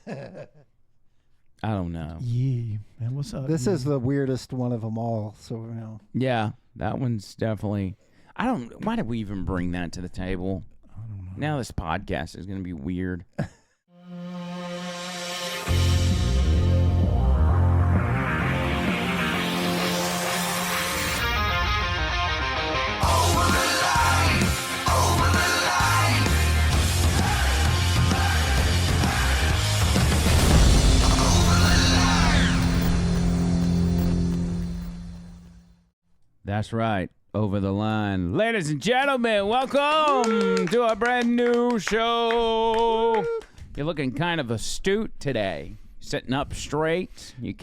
I don't know. Yeah, man, what's up? This is the weirdest one of them all. So Yeah, that one's definitely. Why did we even bring that to the table? I don't know. Now this podcast is going to be weird. That's right. Over the line. Ladies and gentlemen, welcome to a brand new show. You're looking kind of astute today. Sitting up straight. Your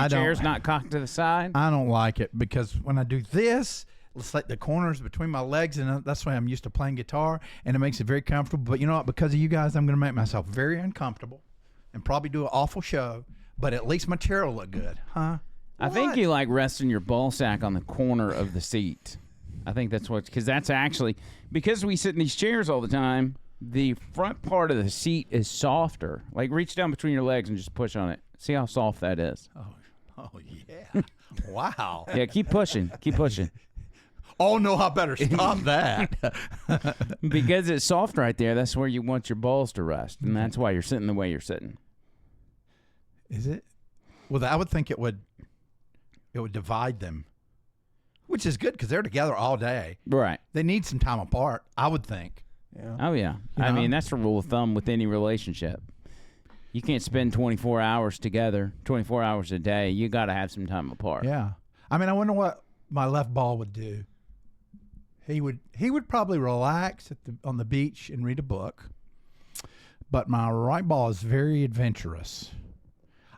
chair's not cocked to the side. I don't like it because when I do this, it's like the corners between my legs, and that's why I'm used to playing guitar, and it makes it very comfortable. But you know what? Because of you guys, I'm going to make myself very uncomfortable and probably do an awful show, but at least my chair will look good, huh? I think you like resting your ball sack on the corner of the seat. I think that's because that's actually, because we sit in these chairs all the time, the front part of the seat is softer. Like reach down between your legs and just push on it. See how soft that is. Oh yeah. Wow. Yeah, keep pushing. Keep pushing. Oh no, I better stop that. Because it's soft right there, that's where you want your balls to rest. And that's why you're sitting the way you're sitting. Is it? Well, I would think it would divide them, which is good because they're together all day. Right. They need some time apart, I would think. yeah. Oh, yeah. I mean, that's the rule of thumb with any relationship. You can't spend 24 hours together, 24 hours a day. You got to have some time apart. Yeah. I mean, I wonder what my left ball would do. He would probably relax on the beach and read a book, but my right ball is very adventurous.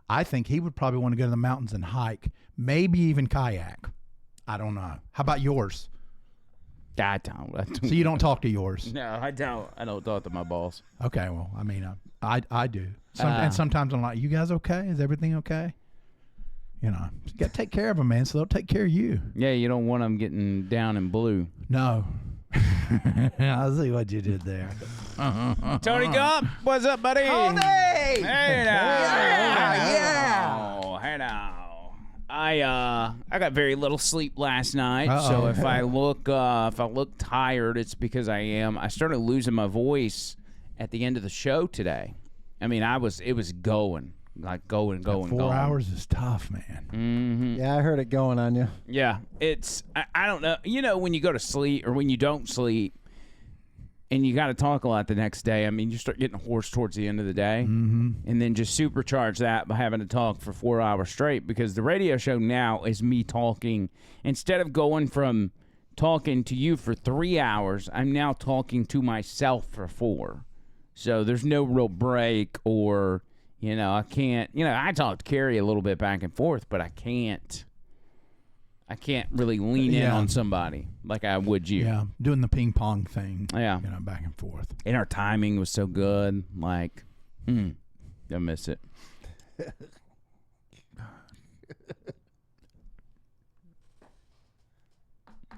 I think he would probably want to go to the mountains and hike, maybe even kayak. I don't know. How about yours? I don't. So you don't talk to yours? No, I don't. I don't talk to my balls. Okay, well, I mean, I do. And sometimes I'm like, you guys okay? Is everything okay? You know, you got to take care of them, man, so they'll take care of you. Yeah, you don't want them getting down in blue. No. I see what you did there. Tony Gump, what's up, buddy? Tony! Hey now. Yeah. Hey now. I got very little sleep last night, Uh-oh. so if I look tired, it's because I am. I started losing my voice at the end of the show today. I mean, it was going. Like going. 4 hours is tough, man. Mm-hmm. Yeah, I heard it going on you. Yeah, it's I don't know. You know, when you go to sleep or when you don't sleep and you got to talk a lot the next day, I mean, you start getting hoarse towards the end of the day. Mm-hmm. And then just supercharge that by having to talk for 4 hours straight, because the radio show now is me talking. Instead of going from talking to you for 3 hours, I'm now talking to myself for 4. So there's no real break or... You know, I can't, I talk to Carrie a little bit back and forth, but I can't really lean in on somebody like I would you. Yeah, doing the ping pong thing. Yeah. Back and forth. And our timing was so good. Like, I miss it.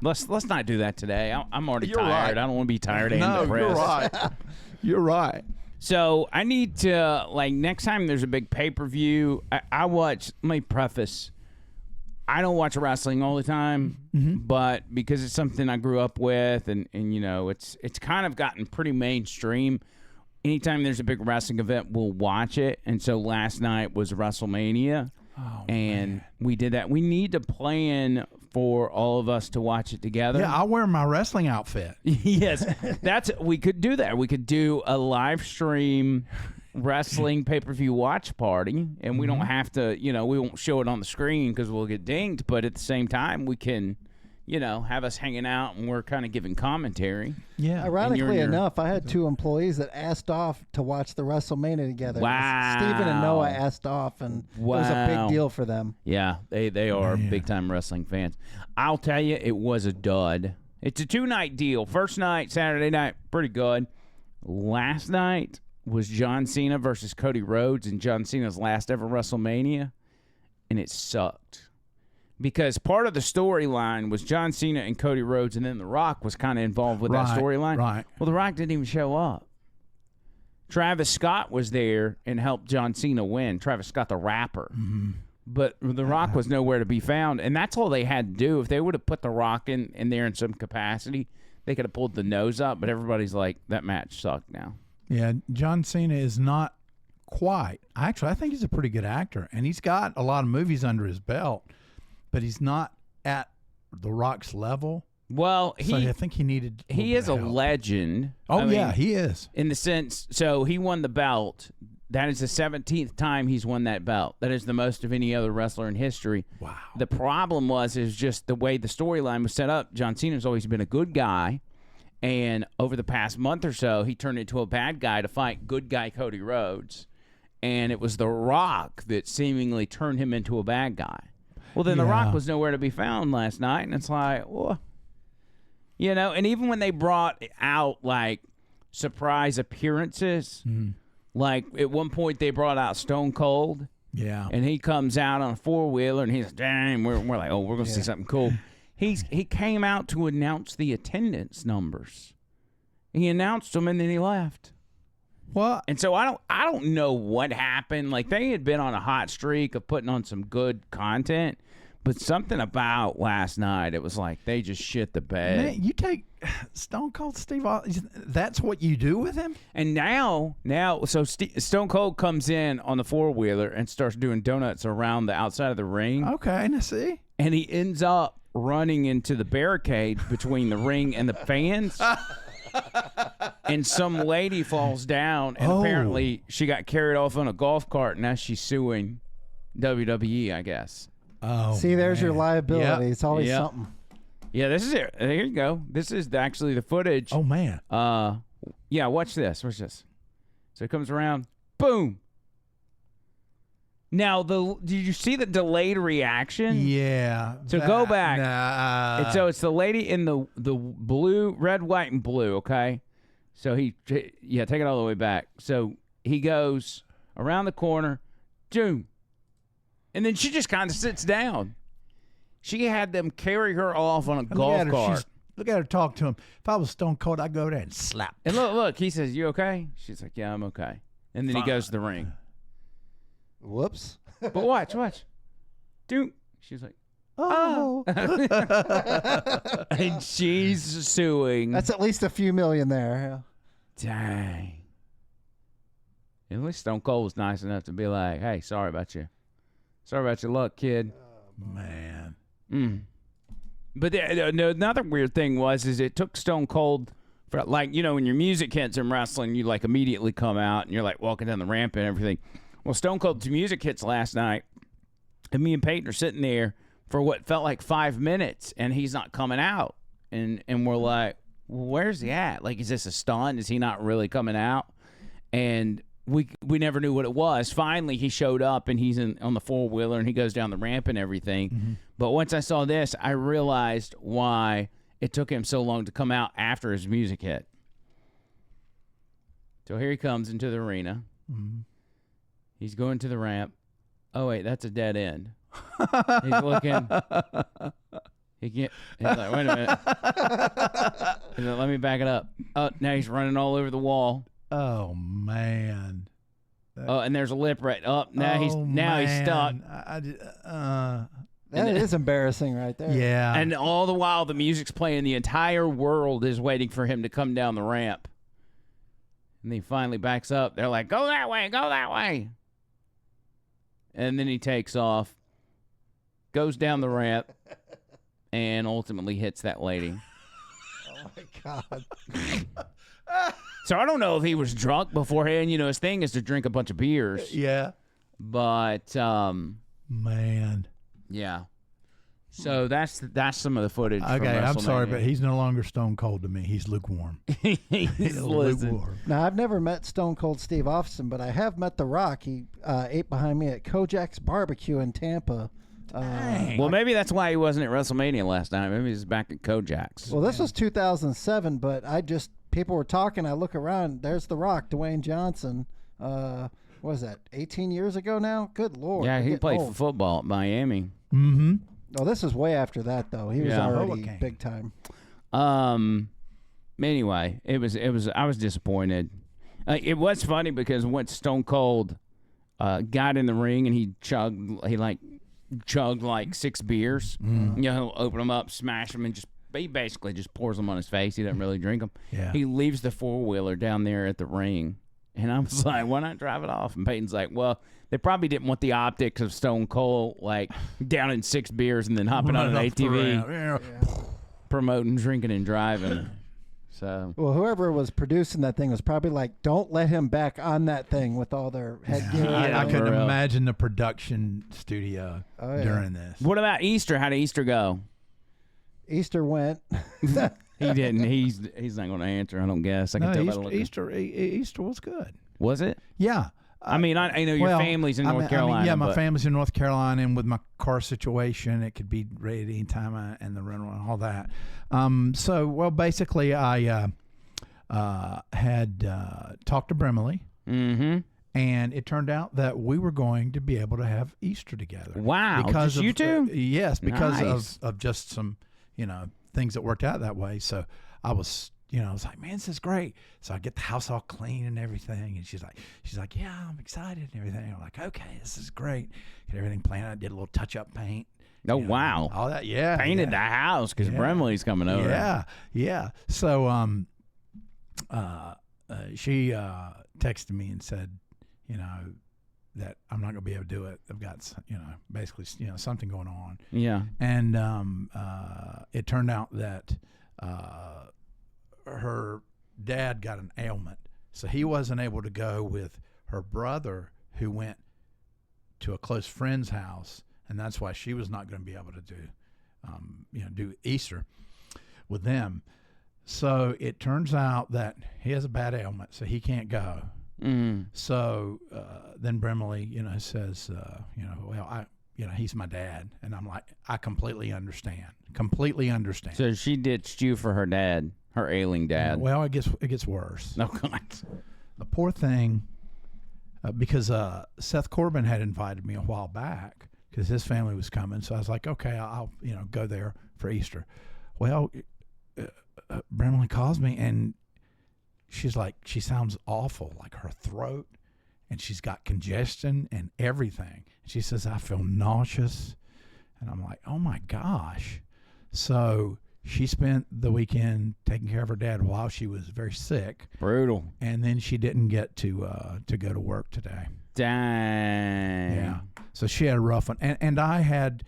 Let's not do that today. I'm already tired. Right. I don't want to be tired and depressed. You're right. You're right. So I need to, next time there's a big pay-per-view, I watch, let me preface, I don't watch wrestling all the time, but because it's something I grew up with and it's kind of gotten pretty mainstream. Anytime there's a big wrestling event, we'll watch it. And so last night was WrestleMania, and we did that. We need to plan for all of us to watch it together. Yeah, I'll wear my wrestling outfit. Yes, we could do that. We could do a live stream wrestling pay-per-view watch party, and we don't have to, we won't show it on the screen because we'll get dinged, but at the same time, we can, have us hanging out and we're kind of giving commentary. Yeah. Ironically enough, I had 2 employees that asked off to watch the WrestleMania together. Wow. Stephen and Noah asked off, and it was a big deal for them. Yeah, they are big-time wrestling fans. I'll tell you, it was a dud. It's a 2-night deal. First night, Saturday night, pretty good. Last night was John Cena versus Cody Rhodes in John Cena's last ever WrestleMania, and it sucked. Because part of the storyline was John Cena and Cody Rhodes, and then The Rock was kind of involved with that storyline. Right. Well, The Rock didn't even show up. Travis Scott was there and helped John Cena win. Travis Scott, the rapper. Mm-hmm. But The Rock was nowhere to be found, and that's all they had to do. If they would have put The Rock in there in some capacity, they could have pulled the nose up, but everybody's like, that match sucked now. Yeah, John Cena is not quite. Actually, I think he's a pretty good actor, and he's got a lot of movies under his belt, but he's not at The Rock's level. Well, So I think he needed. he is a legend. Oh, I mean, yeah, he is. in the sense, so he won the belt. That is the 17th time he's won that belt. That is the most of any other wrestler in history. Wow. The problem is just the way the storyline was set up. John Cena's always been a good guy, and over the past month or so, he turned into a bad guy to fight good guy Cody Rhodes, and it was The Rock that seemingly turned him into a bad guy. Well, then The Rock was nowhere to be found last night, and it's like, well, you know, and even when they brought out, like, surprise appearances, like, at one point they brought out Stone Cold, Yeah. and he comes out on a four-wheeler, and he's like, dang, we're like, oh, we're going to see something cool. He came out to announce the attendance numbers. He announced them, and then he left. What? And so I don't know what happened. Like, they had been on a hot streak of putting on some good content, but something about last night, it was like they just shit the bed. Man, you take Stone Cold Steve Austin, that's what you do with him? And now, so Stone Cold comes in on the four-wheeler and starts doing donuts around the outside of the ring. Okay, now see. And he ends up running into the barricade between the ring and the fans. And some lady falls down, and apparently she got carried off on a golf cart. Now she's suing WWE, I guess. Oh, See, there's your liability. Yep. It's always something. Yeah, this is it. Here you go. This is actually the footage. Oh, man. Yeah, watch this. Watch this. So it comes around. Boom. Now, did you see the delayed reason? Yeah. So go back. Nah. So it's the lady in the blue, red, white, and blue, okay? So take it all the way back. So he goes around the corner, boom. And then she just kind of sits down. She had them carry her off on a golf cart. Look at her talk to him. If I was Stone Cold, I'd go there and slap. And look, he says, you okay? She's like, yeah, I'm okay. And then he goes to the ring. Whoops. But watch. Dude. She's like, Oh. and she's suing. That's at least a few million there. Dang. At least Stone Cold was nice enough to be like, hey, sorry about your luck, kid. Man. But another weird thing is it took Stone Cold for, like, you know, when your music hits in wrestling, you like immediately come out and you're like walking down the ramp and everything. Well, Stone Cold's music hits last night, and me and Peyton are sitting there for what felt like 5 minutes, and he's not coming out. And we're like, well, where's he at? Like, is this a stunt? Is he not really coming out? And we never knew what it was. Finally, he showed up, and he's on the four-wheeler, and he goes down the ramp and everything. Mm-hmm. But once I saw this, I realized why it took him so long to come out after his music hit. So here he comes into the arena. Mm-hmm. He's going to the ramp. Oh, wait, that's a dead end. He's looking. He's like, wait a minute. He's like, let me back it up. Oh, now he's running all over the wall. Oh, man. Oh, and there's a lip right up. Now he's stuck. That is embarrassing right there. Yeah. And all the while the music's playing, the entire world is waiting for him to come down the ramp. And he finally backs up. They're like, go that way, go that way. And then he takes off, goes down the ramp, and ultimately hits that lady. Oh, my God. So I don't know if he was drunk beforehand. You know, his thing is to drink a bunch of beers. Yeah. But, man. Yeah. So that's some of the footage. Okay, from I'm sorry, WrestleMania. but he's no longer Stone Cold to me. He's lukewarm. He's lukewarm. Now, I've never met Stone Cold Steve Austin, but I have met The Rock. He ate behind me at Kojak's Barbecue in Tampa. Well, maybe that's why he wasn't at WrestleMania last night. Maybe he's back at Kojak's. Well, this was 2007, but people were talking. I look around. There's The Rock, Dwayne Johnson. What was that, 18 years ago now? Good Lord. Yeah, he played for football at Miami. Mm-hmm. Oh, this is way after that, though. He was already big time. Anyway, it was. I was disappointed. It was funny because once Stone Cold got in the ring and he chugged like 6 beers. He'll open them up, smash them, and he basically just pours them on his face. He doesn't really drink them. Yeah. He leaves the 4-wheeler down there at the ring. And I was like, why not drive it off? And Peyton's like, well, they probably didn't want the optics of Stone Cold, like, down in 6 beers and then hopping on an ATV, promoting, drinking, and driving. So, well, whoever was producing that thing was probably like, don't let him back on that thing with all their headgear. I couldn't imagine the production studio during this. What about Easter? How did Easter go? Easter went. He didn't. He's not going to answer, I don't guess. I can tell by the look. Easter was good. Was it? Yeah. I mean, I know your family's in North Carolina. Yeah, my family's in North Carolina, and with my car situation, it could be ready at any time, and the rental and all that. Basically, I had talked to Brimley, and it turned out that we were going to be able to have Easter together. Wow, because you two? Yes, because nice. of just some, things that worked out that way. So I was like, man, this is great. So I get the house all clean and everything. And she's like, yeah, I'm excited and everything. I'm like, okay, this is great. Get everything planned. I did a little touch-up paint. Oh, wow. All that, yeah. Painted the house because Brimley's coming over. Yeah. So she texted me and said, that I'm not going to be able to do it. I've got, basically, something going on. Yeah. And it turned out that her dad got an ailment, so he wasn't able to go with her brother, who went to a close friend's house, and that's why she was not going to be able to do Easter with them. So it turns out that he has a bad ailment, so he can't go. So then Brimley, says, well, he's my dad, and I'm like, I completely understand. So she ditched you for her dad, her ailing dad. Well, it gets worse. Oh God, the poor thing, because Seth Corbin had invited me a while back because his family was coming, so I was like, okay, I'll go there for Easter. Well, Brimley calls me and she's like, she sounds awful, like her throat, and she's got congestion and everything. She says, I feel nauseous. And I'm like, oh my gosh. So she spent the weekend taking care of her dad while she was very sick. Brutal. And then she didn't get to go to work today. Dang. Yeah. So she had a rough one. And I had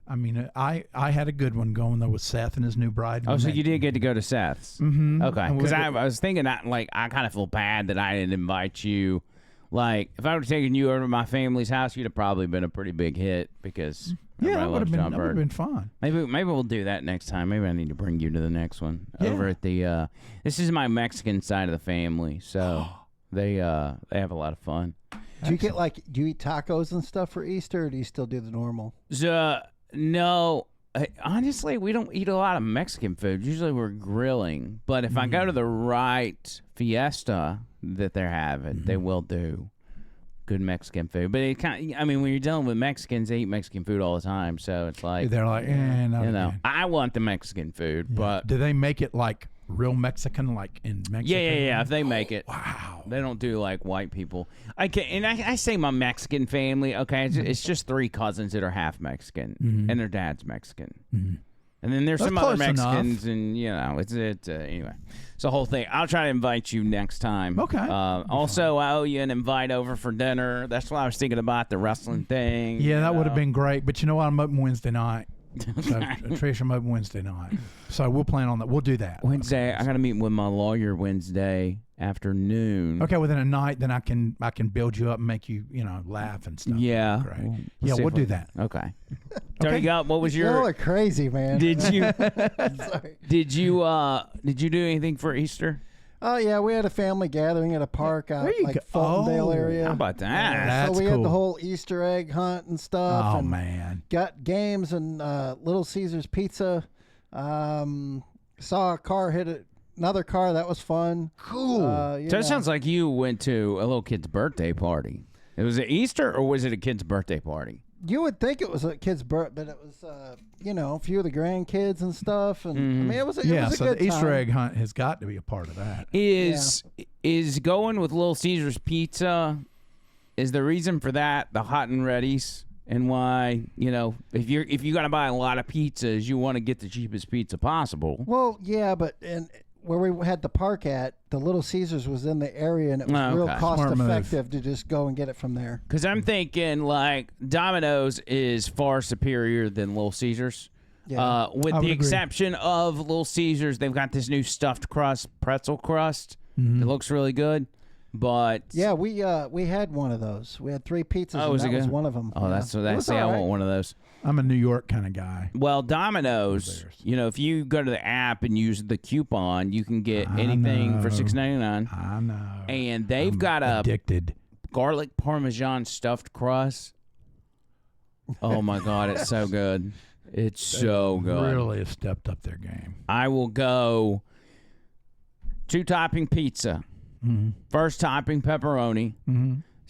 a good one going there with Seth and his new bride. Oh, so you did get to go to Seth's? Mm-hmm. Okay. Because I was thinking that, I kind of feel bad that I didn't invite you. Like, if I would have taken you over to my family's house, you'd have probably been a pretty big hit because that would have been fun. Maybe we'll do that next time. Maybe I need to bring you to the next one over at the. This is my Mexican side of the family, so they have a lot of fun. Do you do you eat tacos and stuff for Easter, or do you still do the normal? No. Honestly, we don't eat a lot of Mexican food. Usually we're grilling. But if I go to the right fiesta that they're having, they will do good Mexican food. But it when you're dealing with Mexicans, they eat Mexican food all the time. So it's like, they're like, I want the Mexican food. But do they make it like real Mexican, like in Mexico? Yeah. If they make it, wow, they don't do like white people. I say my Mexican family. Okay, it's just 3 cousins that are half Mexican, and their dad's Mexican, and then there's some other Mexicans, enough. And it's anyway. It's the whole thing. I'll try to invite you next time. Okay. Also, I owe you an invite over for dinner. That's why I was thinking about the wrestling thing. Yeah, that would have been great. But you know what? I'm open Wednesday night. So Trish, I'm open Wednesday night, so we'll plan on that. We'll do that Wednesday. I got to meet with my lawyer Wednesday afternoon. Okay, within a night, then I can build you up and make you laugh and stuff. Yeah, great. We'll do that. Okay. Tony, what was your? Y'all are crazy, man. Did you? Did you do anything for Easter? Oh yeah, we had a family gathering at a park out Fultondale area. How about that? So we had the whole Easter egg hunt and stuff. Oh man! Got games and Little Caesars Pizza. Saw a car hit another car. That was fun. Cool. So it sounds like you went to a little kid's birthday party. Was it Easter or was it a kid's birthday party? You would think it was a kid's birth, but it was, a few of the grandkids and stuff. And I mean, it was a so good the Easter time. egg hunt has got to be a part of that. Is going with Little Caesars Pizza? Is the reason for that the hot and readies? And why, if you got to buy a lot of pizzas, you want to get the cheapest pizza possible. Well, yeah, but where we had the park at, the Little Caesars was in the area, and it was real cost effective to just go and get it from there. Because I'm thinking, like, Domino's is far superior than Little Caesars. Yeah. With the exception of Little Caesars, they've got this new stuffed crust, pretzel crust. It looks really good. But yeah, we had one of those. We had 3 pizzas, and that was one of them. Oh, that's I want one of those. I'm a New York kind of guy. Well, Domino's, if you go to the app and use the coupon, you can get anything for $6.99. I know. And they've got addicted garlic parmesan stuffed crust. Oh my God, it's so good. It's so good. Really have stepped up their game. I will go 2-topping pizza. First topping pepperoni.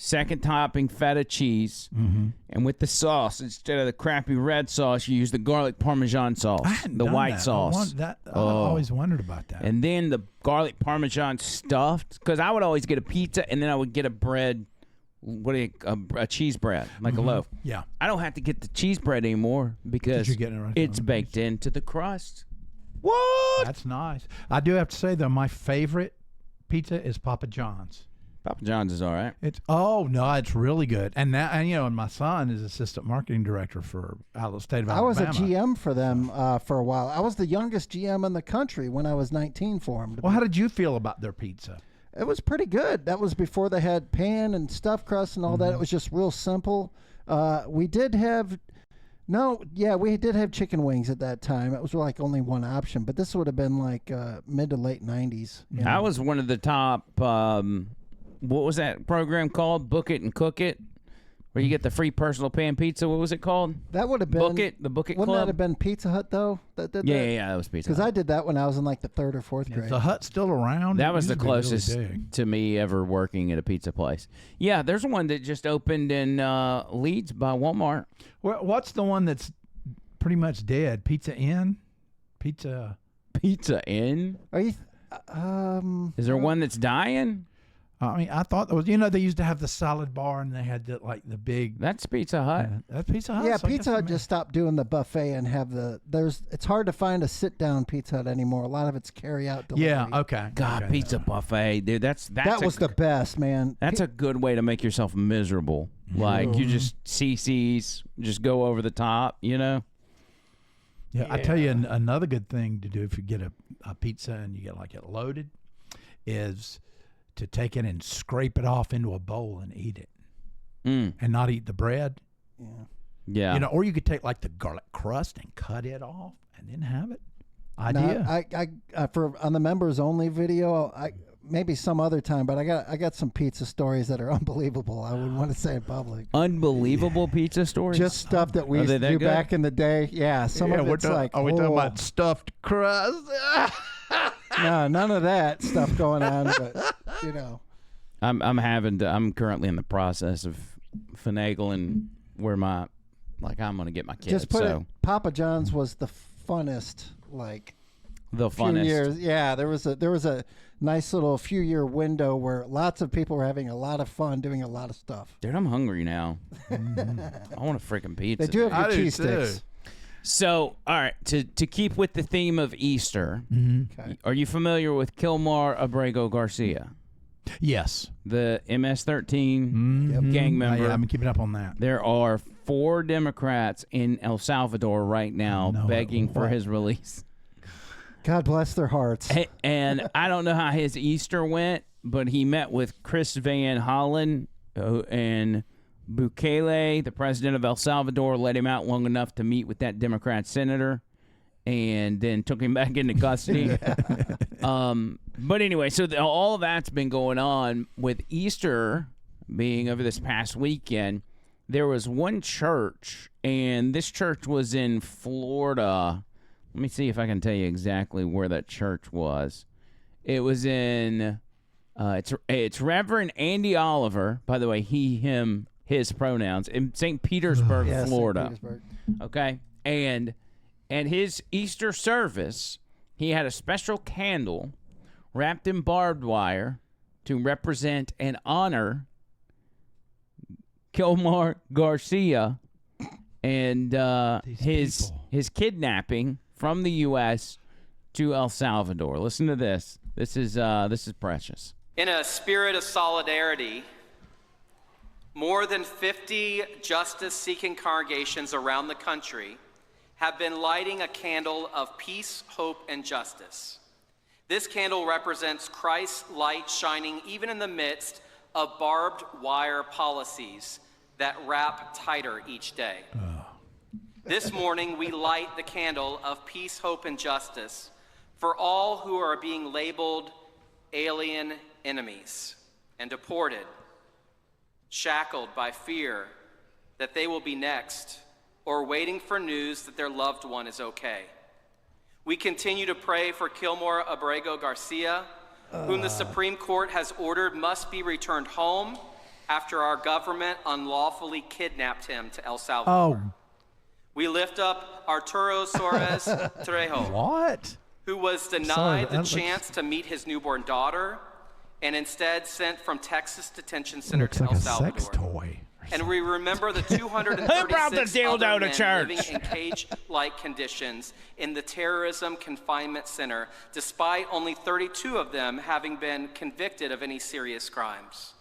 Second topping feta cheese. And with the sauce, instead of the crappy red sauce, you use the garlic parmesan sauce, the white sauce. I always wondered about that. And then the garlic parmesan stuffed, because I would always get a pizza and then I would get a bread, a cheese bread, like a loaf. Yeah. I don't have to get the cheese bread anymore because it's baked into the crust. What? That's nice. I do have to say, though, my favorite pizza is Papa John's. Papa John's is all right. It's really good. And now, and my son is assistant marketing director for the state of Alabama. I was a GM for them for a while. I was the youngest GM in the country when I was 19 for them. Well, how did you feel about their pizza? It was pretty good. That was before they had pan and stuffed crust and all that. It was just real simple. We did have chicken wings at that time. It was like only one option, but this would have been like mid to late 90s. I was one of the top, what was that program called? Book It and Cook It, where you get the free personal pan pizza. What was it called? That would have been the Book It Club. Wouldn't that have been Pizza Hut, though? That was Pizza Hut. Because I did that when I was in like the 3rd or 4th grade. Is the Hut still around? That was the closest to me ever working at a pizza place. Yeah, there's one that just opened in Leeds by Walmart. What's the one that's pretty much dead? Pizza Inn? Pizza Inn? Are you? Is there one that's dying? I mean, I thought there was. They used to have the salad bar, and they had the big. That's Pizza Hut. That's Pizza Hut. Yeah, so Pizza Hut just stopped doing the buffet and have It's hard to find a sit down Pizza Hut anymore. A lot of it's carry out delivery. Yeah. Okay. God, pizza buffet, dude. That was the best, man. That's a good way to make yourself miserable. Like you just CC's, just go over the top. Yeah, I tell you another good thing to do if you get a pizza and you get it loaded is to take it and scrape it off into a bowl and eat it, and not eat the bread. Yeah. Or you could take the garlic crust and cut it off and then have it. Idea. I for on the members only video, maybe some other time, but I got some pizza stories that are unbelievable. I wouldn't want to say in public. Unbelievable pizza stories? Just stuff that we used to do back in the day. Yeah, some of it's are we talking about stuffed crust? No, none of that stuff going on, but I'm currently in the process of finagling where I'm gonna get my kids. Just put it, Papa John's was the funnest, the few funnest years. Yeah, there was a nice little few-year window where lots of people were having a lot of fun doing a lot of stuff. Dude, I'm hungry now. I want a freaking pizza. They do have your cheese sticks. So, all right, to keep with the theme of Easter, Okay. Are you familiar with Kilmar Abrego Garcia? Yes. The MS-13 gang member. Yeah, I've been keeping up on that. There are 4 Democrats in El Salvador right now begging for his release. God bless their hearts. And I don't know how his Easter went, but he met with Chris Van Hollen and Bukele, the president of El Salvador, let him out long enough to meet with that Democrat senator and then took him back into custody. But anyway, so all of that's been going on with Easter being over this past weekend. There was one church, and this church was in Florida. Let me see if I can tell you exactly where that church was. It was in, it's Reverend Andy Oliver. By the way, he, him, his pronouns in St. Petersburg, Yeah, St. Florida. Petersburg. Okay, and his Easter service, he had a special candle wrapped in barbed wire to represent and honor Kilmar Garcia and his kidnapping from the U.S. to El Salvador. Listen to this. This is precious. In a spirit of solidarity, more than 50 justice-seeking congregations around the country have been lighting a candle of peace, hope, and justice. This candle represents Christ's light shining even in the midst of barbed wire policies that wrap tighter each day. This morning, we light the candle of peace, hope, and justice for all who are being labeled alien enemies and deported, shackled by fear that they will be next, or waiting for news that their loved one is okay. We continue to pray for Kilmar Abrego Garcia, whom the Supreme Court has ordered must be returned home after our government unlawfully kidnapped him to El Salvador. Oh, We lift up Arturo Suarez Trejo, what? who was Sorry, denied the that looks- chance to meet his newborn daughter and instead sent from Texas Detention Center Looks to like El a Salvador. sex toy. And we remember the Who brought the 236 dildo other to men church? living in cage-like conditions in the terrorism confinement center, despite only 32 of them having been convicted of any serious crimes.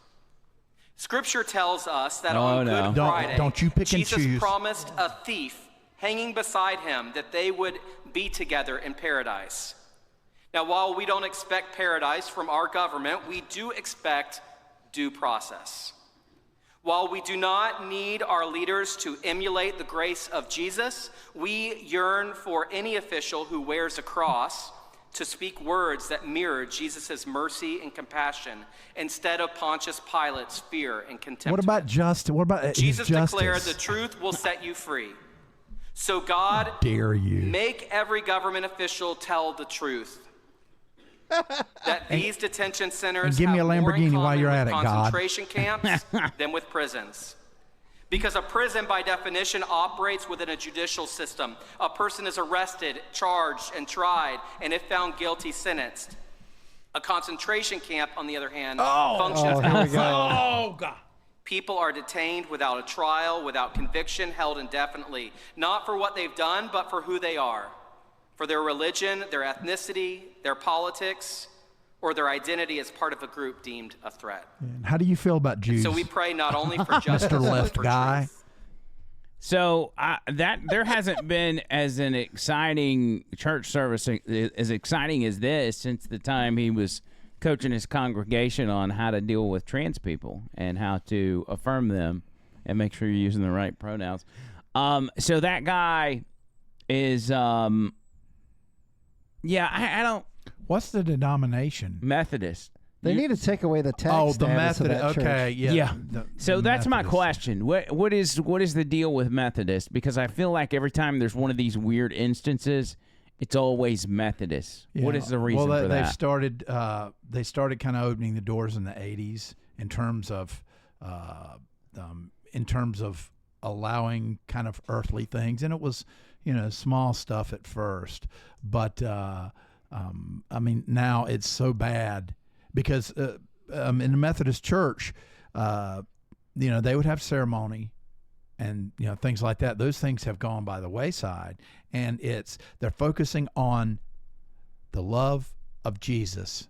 Scripture tells us that on no. Good Don't- Friday, don't you pick and Jesus choose. promised a thief hanging beside him that they would be together in paradise. Now, while we don't expect paradise from our government, we do expect due process. While we do not need our leaders to emulate the grace of Jesus, we yearn for any official who wears a cross to speak words that mirror Jesus' mercy and compassion instead of Pontius Pilate's fear and contempt. What about justice? What about Jesus his justice? declared the truth will set you free. So God, Dare you? make every government official tell the truth. That these detention centers and give me have a more in Lamborghini while common you're with at it, God. concentration camps than with prisons. Because a prison, by definition, operates within a judicial system. A person is arrested, charged, and tried, and if found guilty, sentenced. A concentration camp, on the other hand, functions here we outside. Oh, God. People are detained without a trial, without conviction, held indefinitely, not for what they've done, but for who they are, for their religion, their ethnicity, their politics, or their identity as part of a group deemed a threat. And how do you feel about Jews? So we pray not only for justice, Mr. but Left for guy. truth. So that there hasn't been as an exciting church service as exciting as this since the time he was coaching his congregation on how to deal with trans people and how to affirm them and make sure you're using the right pronouns. So that guy is, I don't. What's the denomination? Methodist. They need to take away the tax Oh, the status of Methodist. that Okay, church. yeah. Yeah. So the that's my Methodist. question. What is the deal with Methodist? Because I feel like every time there's one of these weird instances, it's always Methodist. What Yeah. is the reason well, for they that? started kind of opening the doors in the 80s in terms of allowing kind of earthly things, and it was small stuff at first, but I mean now it's so bad because in the Methodist Church, they would have ceremony and things like that. Those things have gone by the wayside, and they're focusing on the love of Jesus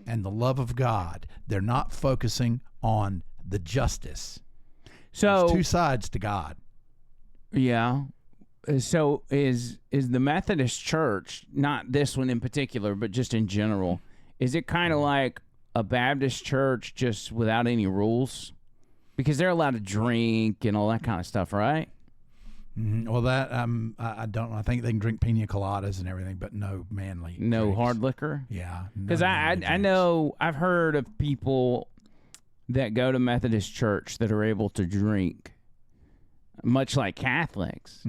and the love of God. They're not focusing on the justice. So There's two sides to God. yeah. So is the Methodist Church, not this one in particular, but just in general, is it kind of like a Baptist church just without any rules? Because they're allowed to drink and all that kind of stuff, right? Well, that I don't know. I think they can drink pina coladas and everything, but no manly. No drinks. hard liquor? Yeah. no Because I manly know I've heard of people that go to Methodist church that are able to drink, much like Catholics.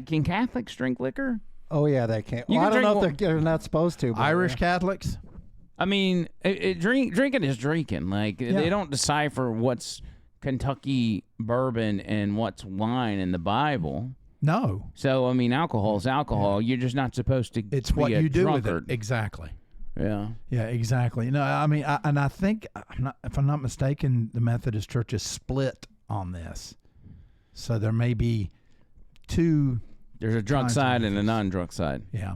Can Catholics drink liquor? Oh yeah, they can't. You Well, I can don't know drink if they're not supposed to. drinks. But Irish yeah. Catholics. I mean, drinking is drinking. Like they don't decipher what's Kentucky bourbon and what's wine in the Bible. No. So, I mean, alcohol is alcohol. You're just not supposed to It's be what a you do with drunkard. it. Exactly. Yeah. Yeah, exactly. No, I mean, I think, if I'm not mistaken, the Methodist Church is split on this. So there may be two. There's a drunk kinds of side and a methods. non-drunk side. Yeah.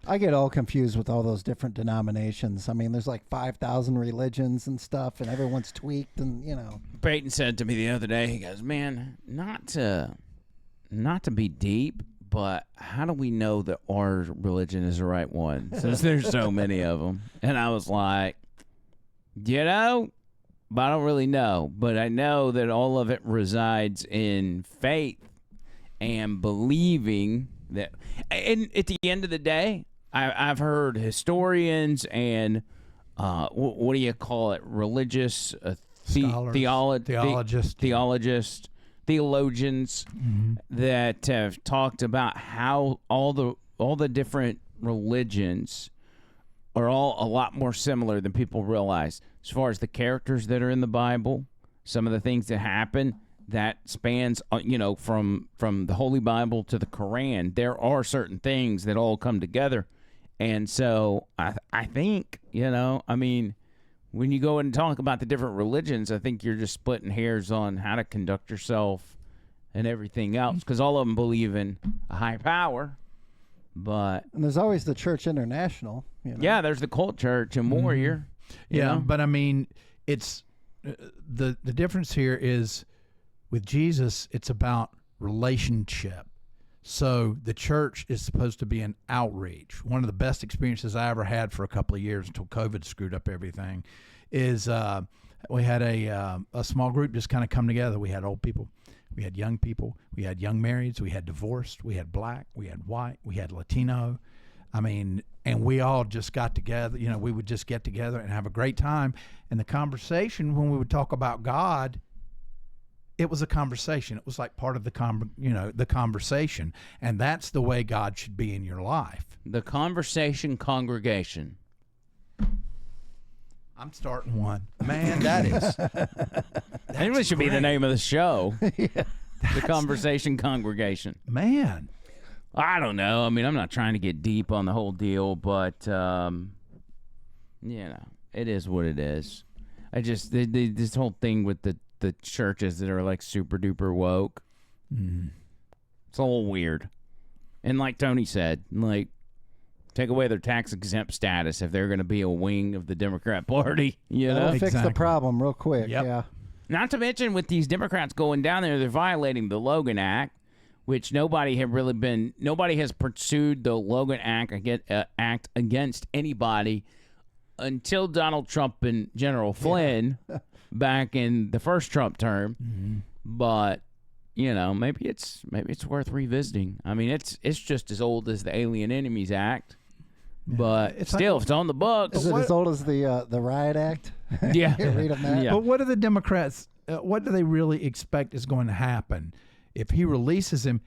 I get all confused with all those different denominations. I mean, there's like 5,000 religions and stuff, and everyone's tweaked, and Peyton said to me the other day, he goes, man, not to be deep, but how do we know that our religion is the right one since there's so many of them? And I was like, but I don't really know. But I know that all of it resides in faith and believing that. And at the end of the day, I've heard historians and what do you call it? Religious Scholars, theologians that have talked about how all the different religions are all a lot more similar than people realize. As far as the characters that are in the Bible, some of the things that happen, that spans, from the Holy Bible to the Quran. There are certain things that all come together. And so I think, when you go and talk about the different religions, I think you're just splitting hairs on how to conduct yourself and everything else, because all of them believe in a high power. And there's always the Church International. Yeah, there's the cult church and warrior. Yeah, but I mean, it's the difference here is with Jesus, it's about relationship. So the church is supposed to be an outreach. One of the best experiences I ever had for a couple of years until COVID screwed up everything is we had a small group just kind of come together. We had old people, we had young people, we had young marrieds, we had divorced, we had black, we had white, we had Latino. I mean, and we all just got together. We would just get together and have a great time. And the conversation, when we would talk about God, it was a conversation. It was like part of the conversation, and that's the way God should be in your life. The conversation congregation. I'm starting one, man. That is. I think it should be the name of the show. The conversation congregation. Man, I don't know. I mean, I'm not trying to get deep on the whole deal, but it is what it is. I just this whole thing with the churches that are like super duper woke. It's a little weird. And like Tony said, like, take away their tax exempt status if they're going to be a wing of the Democrat Party. That'll fix the problem real quick. Yep. Yeah. Not to mention with these Democrats going down there, they're violating the Logan Act, which nobody has pursued the Logan Act against anybody until Donald Trump and General Flynn back in the first Trump term. But maybe it's worth revisiting. I mean, it's just as old as the Alien Enemies Act, but if it's on the books. Is it as old as the Riot Act? Yeah. Read them that. Yeah. But what do the Democrats? What do they really expect is going to happen if he releases him?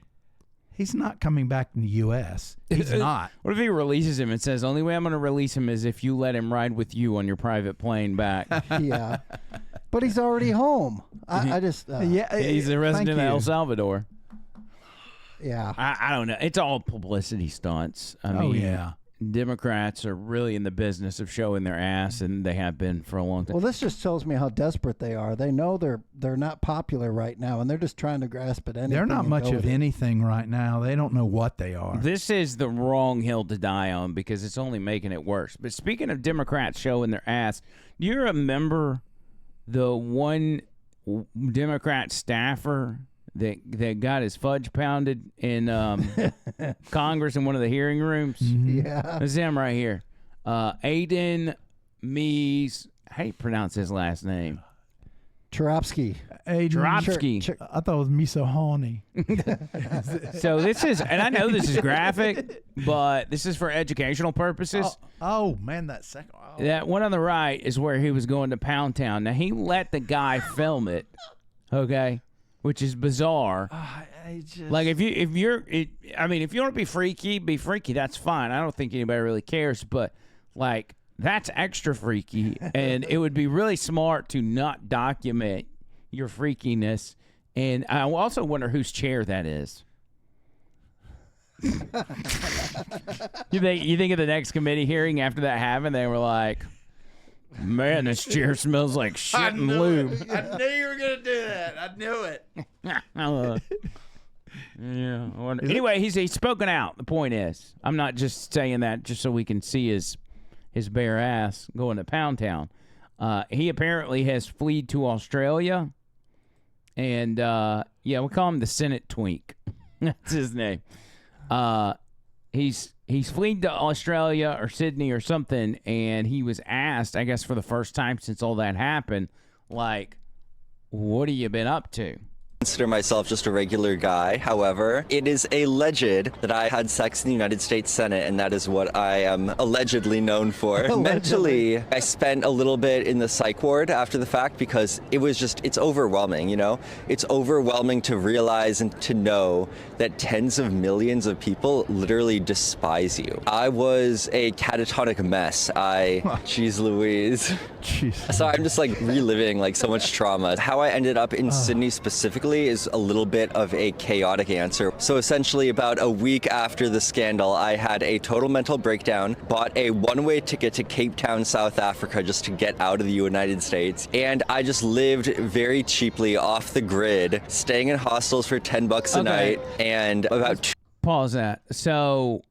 He's not coming back in the U.S. He's not. What if he releases him and says, "Only way I'm going to release him is if you let him ride with you on your private plane back"? Yeah. But he's already home. I just He's a resident of El Salvador. Yeah. I don't know. It's all publicity stunts. I mean, Democrats are really in the business of showing their ass, and they have been for a long time. Well, this just tells me how desperate they are. They know they're not popular right now, and they're just trying to grasp at anything. They're not much of anything right now. They don't know what they are. This is the wrong hill to die on because it's only making it worse. But speaking of Democrats showing their ass, do you remember the one Democrat staffer that got his fudge pounded in Congress in one of the hearing rooms? Yeah. It's him right here. Aiden Mees. How do you pronounce his last name? Charovsky. Charovsky. I thought it was Misahani. So this is, and I know this is graphic, but this is for educational purposes. Oh man, that second. Oh. That one on the right is where he was going to Pound Town. Now, he let the guy film it, okay, which is bizarre. Like, if you want to be freaky, that's fine. I don't think anybody really cares, but, like, that's extra freaky, and it would be really smart to not document your freakiness. And I also wonder whose chair that is. You think of the next committee hearing after that happened, they were like, man, this chair smells like shit and lube. I knew you were going to do that. I knew it. Yeah. I wonder. Anyway, he's spoken out. The point is, I'm not just saying that just so we can see his bare ass going to Pound Town. He apparently has fled to Australia. And, we call him the Senate Twink. That's his name. He's fled to Australia or Sydney or something, and he was asked, I guess for the first time since all that happened, like, what have you been up to? Consider myself just a regular guy. However, it is alleged that I had sex in the United States Senate, and that is what I am allegedly known for. Mentally, I spent a little bit in the psych ward after the fact because it's overwhelming, you know? It's overwhelming to realize and to know that tens of millions of people literally despise you. I was a catatonic mess. Jeez Louise. Jeez. So I'm just like reliving like so much trauma. How I ended up in Sydney specifically is a little bit of a chaotic answer. So essentially about a week after the scandal, I had a total mental breakdown, bought a one-way ticket to Cape Town, South Africa just to get out of the United States. And I just lived very cheaply off the grid, staying in hostels for $10 a night and about Pause that. So,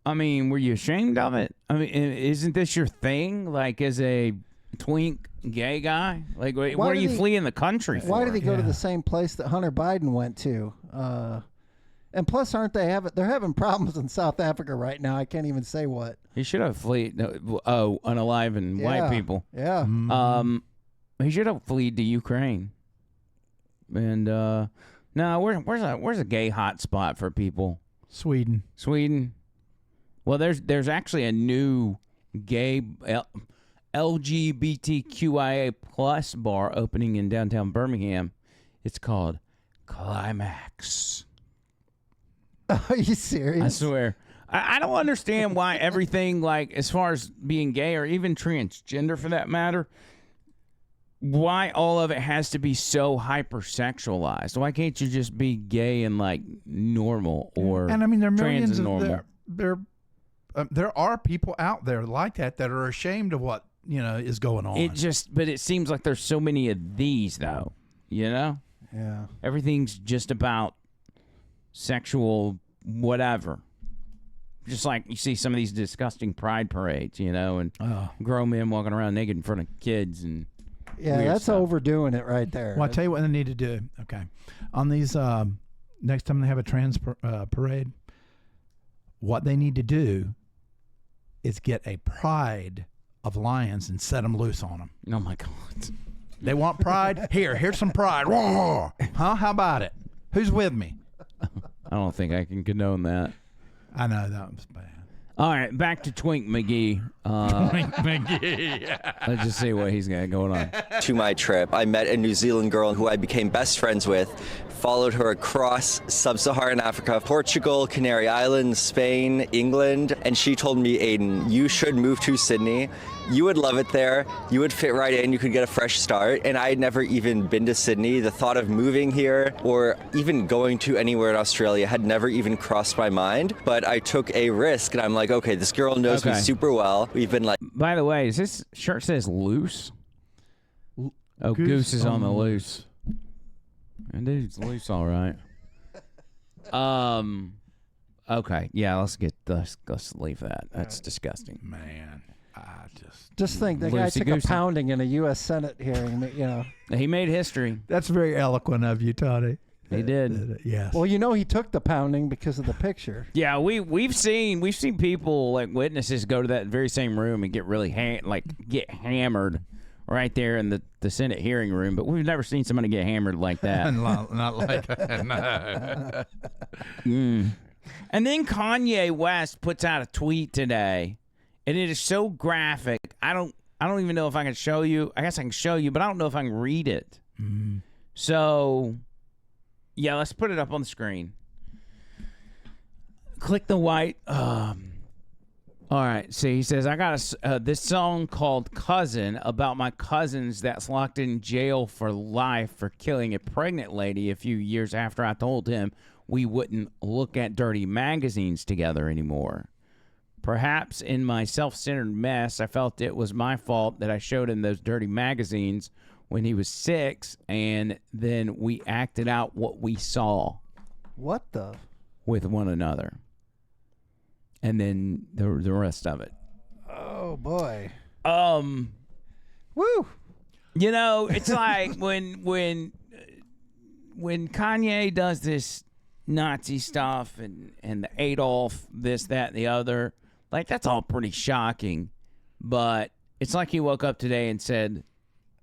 I mean, were you ashamed of it? I mean, isn't this your thing? Like, as a twink gay guy? Like, what are you fleeing the country for? Why did he go to the same place that Hunter Biden went to? And plus, they're having problems in South Africa right now. I can't even say what. He should have fled. Unalive white people. Yeah. He should have fled to Ukraine. And no, where's a gay hot spot for people? Sweden. Well, there's actually a new gay LGBTQIA plus bar opening in downtown Birmingham. It's called Climax. Are you serious? I swear. I don't understand why everything, like, as far as being gay or even transgender for that matter, why all of it has to be so hypersexualized. Why can't you just be gay and, like, normal or and I mean, there are trans millions and normal? There are people out there like that are ashamed of what is going on. But it seems like there's so many of these, though. You know? Yeah. Everything's just about sexual whatever. Just like you see some of these disgusting pride parades, and grown men walking around naked in front of kids and that's stuff. Overdoing it right there. Well, I tell you what they need to do. Okay, on these next time they have a trans parade, what they need to do is get a pride of lions and set them loose on them. Oh my God! They want pride. Here's some pride. Roar. Huh? How about it? Who's with me? I don't think I can condone that. I know that was bad. All right, back to Twink McGee. Twink McGee. Let's just see what he's got going on. to my trip. I met a New Zealand girl who I became best friends with, followed her across sub-Saharan Africa, Portugal, Canary Islands, Spain, England, and she told me, Aiden, you should move to Sydney. You would love it there. You would fit right in. You could get a fresh start. And I had never even been to Sydney. The thought of moving here or even going to anywhere in Australia had never even crossed my mind. But I took a risk, and I'm like, okay, this girl knows me super well. We've been like... By the way, is this shirt says loose? Oh, Goose is on the loose. And dude's loose, all right. Okay, yeah, let's leave that. That's disgusting. Man, just think the guy took a pounding in a U.S. Senate hearing. He made history. That's very eloquent of you, Toddy. He did. Yes. Well, he took the pounding because of the picture. Yeah, we've seen people, like witnesses, go to that very same room and get really get hammered right there in the Senate hearing room, but we've never seen somebody get hammered like that. Not like that. No. And then Kanye West puts out a tweet today, and it is so graphic. I don't even know if I can show you. I guess I can show you, but I don't know if I can read it. So, yeah, let's put it up on the screen. Click the white. All right. See, he says, I got this song called Cousin about my cousins that's locked in jail for life for killing a pregnant lady a few years after I told him we wouldn't look at dirty magazines together anymore. Perhaps in my self-centered mess, I felt it was my fault that I showed him those dirty magazines when he was 6, and then we acted out what we saw. What the? With one another. And then the rest of it. Oh boy. Woo. You know, it's like when Kanye does this Nazi stuff and the Adolf, this, that, and the other, like that's all pretty shocking. But it's like he woke up today and said,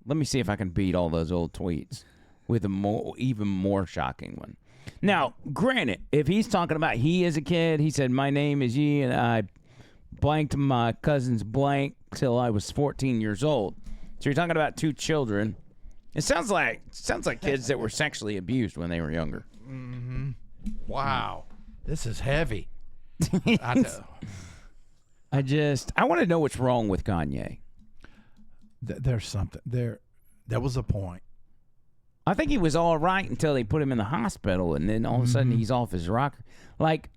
let me see if I can beat all those old tweets with a even more shocking one. Now, granted, if he's talking about he as a kid, he said, my name is Yi, and I blanked my cousin's blank till I was 14 years old. So you're talking about 2 children. It sounds like kids that were sexually abused when they were younger. Mm-hmm. Wow. This is heavy. I know. I want to know what's wrong with Kanye. There's something. There was a point. I think he was all right until they put him in the hospital, and then all of a sudden he's off his rocker. Like,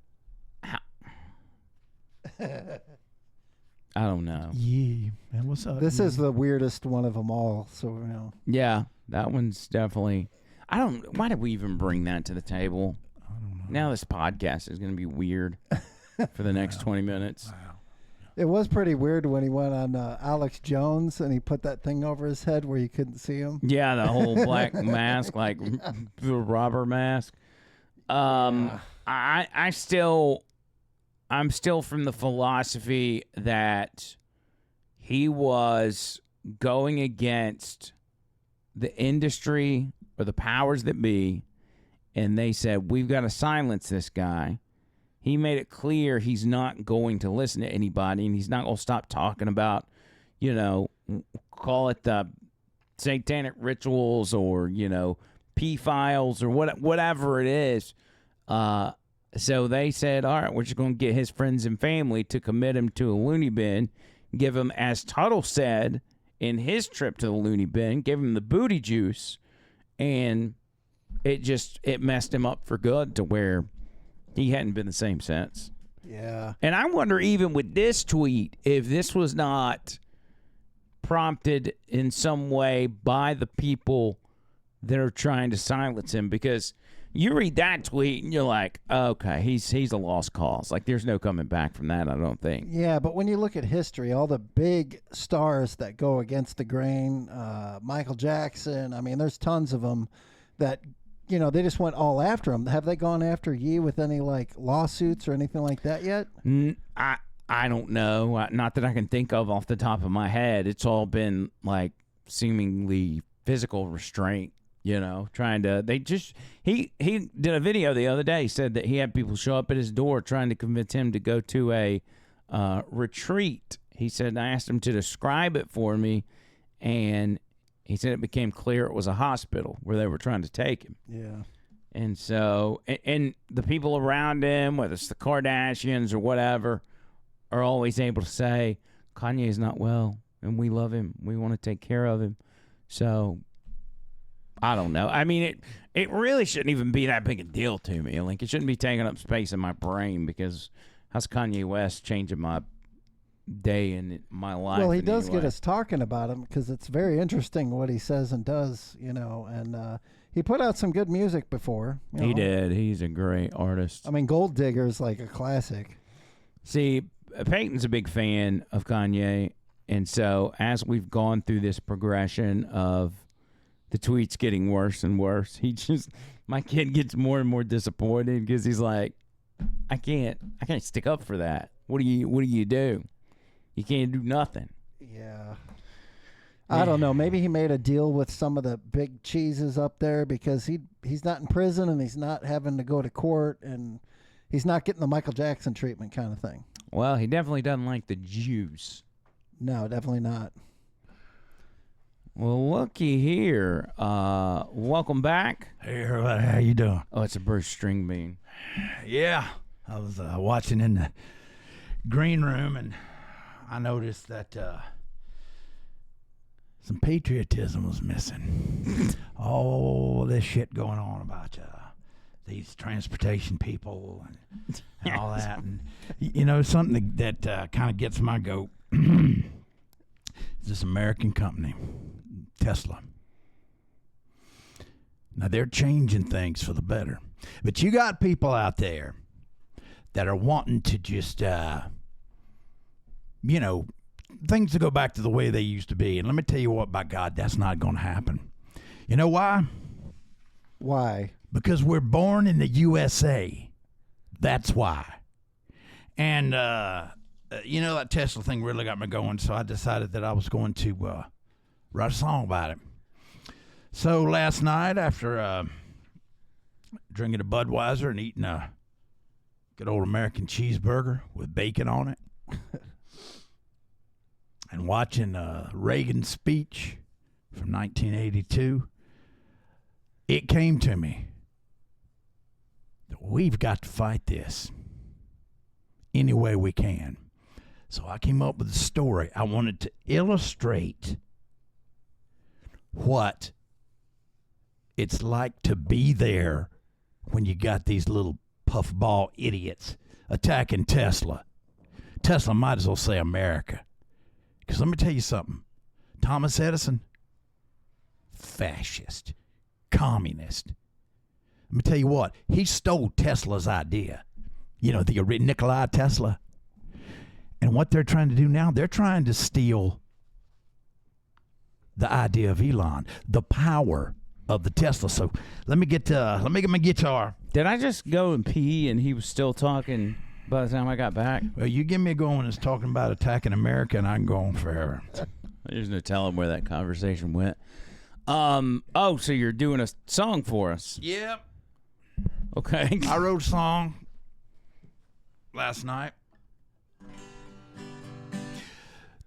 I don't know. Yeah, man, what's up? This is the weirdest one of them all. So you know. Yeah, that one's definitely. Why did we even bring that to the table? I don't know. Now this podcast is going to be weird for the next 20 minutes. Wow. It was pretty weird when he went on Alex Jones and he put that thing over his head where you couldn't see him. Yeah, the whole black mask, like the robber mask. I'm still from the philosophy that he was going against the industry or the powers that be, and they said, we've got to silence this guy. He made it clear he's not going to listen to anybody, and he's not going to stop talking about, call it the satanic rituals or, P-files or whatever it is. So they said, all right, we're just going to get his friends and family to commit him to a loony bin, give him, as Tuttle said in his trip to the loony bin, give him the booty juice, and it messed him up for good to where he hadn't been the same since. Yeah. And I wonder, even with this tweet, if this was not prompted in some way by the people that are trying to silence him, because you read that tweet and you're like, okay, he's a lost cause. Like, there's no coming back from that, I don't think. Yeah, but when you look at history, all the big stars that go against the grain, Michael Jackson, I mean, there's tons of them that, they just went all after him. Have they gone after Ye with any, like, lawsuits or anything like that yet? I don't know. Not that I can think of off the top of my head. It's all been, like, seemingly physical restraint, trying to, he did a video the other day, said that he had people show up at his door trying to convince him to go to a retreat. He said, I asked him to describe it for me, and he said it became clear it was a hospital where they were trying to take him. Yeah. And so, and the people around him, whether it's the Kardashians or whatever, are always able to say, Kanye's not well, and we love him. We want to take care of him. So, I don't know. I mean, it really shouldn't even be that big a deal to me. Like, it shouldn't be taking up space in my brain, because how's Kanye West changing my day in my life? Well, he does get us talking about him, because it's very interesting what he says and does, and he put out some good music before. He did. He's a great artist. I mean, Gold Digger's like a classic. See, Peyton's a big fan of Kanye, and so as we've gone through this progression of the tweets getting worse and worse, my kid gets more and more disappointed, because he's like, I can't stick up for that. What do you do? You can't do nothing. Yeah. I don't know. Maybe he made a deal with some of the big cheeses up there, because he's not in prison and he's not having to go to court and he's not getting the Michael Jackson treatment kind of thing. Well, he definitely doesn't like the Jews. No, definitely not. Well, looky here. Welcome back. Hey, everybody, how you doing? Oh, it's a Bruce Stringbean. Yeah, I was watching in green room, and I noticed that some patriotism was missing. All this shit going on about these transportation people and all that. And, you know, something that kind of gets my goat is this American company, Tesla. Now, they're changing things for the better. But you got people out there that are wanting to just, you know, things to go back to the way they used to be. And let me tell you what, by God, that's not going to happen. You know why? Why? Because we're born in the USA. That's why. And, you know, that Tesla thing really got me going, so I decided that I was going to write a song about it. So last night, after drinking a Budweiser and eating a good old American cheeseburger with bacon on it, and watching Reagan's speech from 1982, it came to me that we've got to fight this any way we can. So I came up with a story. I wanted to illustrate what it's like to be there when you got these little puffball idiots attacking Tesla. Tesla might as well say America. Because let me tell you something. Thomas Edison, fascist, communist. Let me tell you what. He stole Tesla's idea. You know, the Nikola Tesla. And what they're trying to do now, they're trying to steal the idea of Elon, the power of the Tesla. So let me get my guitar. Did I just go and pee and he was still talking by the time I got back? Well, you give me a go when it's talking about attacking America, and I can go on forever. There's no telling where that conversation went. Oh, so you're doing a song for us? Yep. Okay. I wrote a song last night.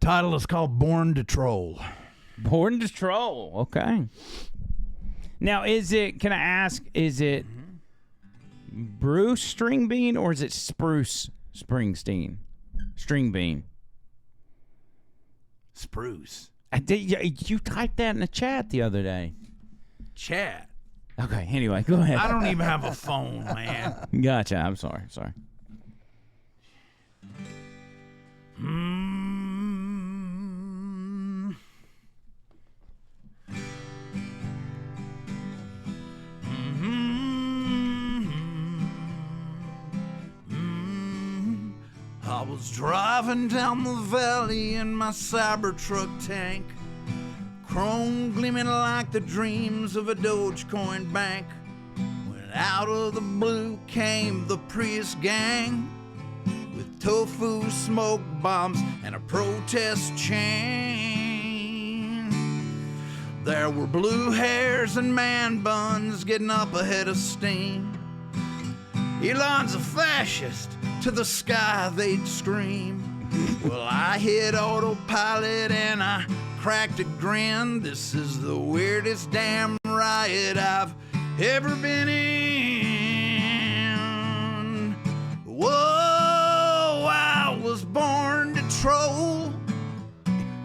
Title is called Born to Troll. Born to Troll. Okay. Now, can I ask, is it Bruce Stringbean or is it Spruce Springsteen? Stringbean. Spruce. You typed that in the chat the other day. Chat. Okay, anyway, go ahead. I don't even have a phone, man. Gotcha. I'm sorry. I was driving down the valley in my Cybertruck tank, chrome gleaming like the dreams of a Dogecoin bank, when out of the blue came the Prius gang with tofu smoke bombs and a protest chain. There were blue hairs and man buns getting up ahead of steam. Elon's a fascist, to the sky they'd scream. Well, I hit autopilot and I cracked a grin. This is the weirdest damn riot I've ever been in. Whoa, I was born to troll,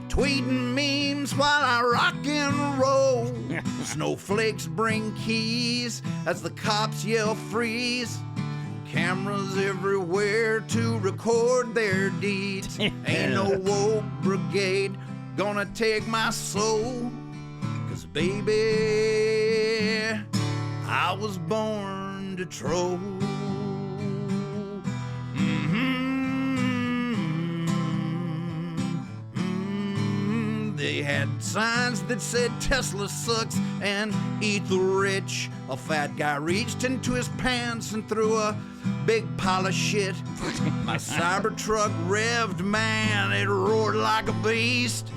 tweeting memes while I rock and roll. Snowflakes bring keys as the cops yell freeze. Cameras everywhere to record their deeds. Ain't no woke brigade gonna take my soul. 'Cause baby, I was born to troll. They had signs that said Tesla sucks and eat the rich. A fat guy reached into his pants and threw a big pile of shit. My Cybertruck revved, man, it roared like a beast,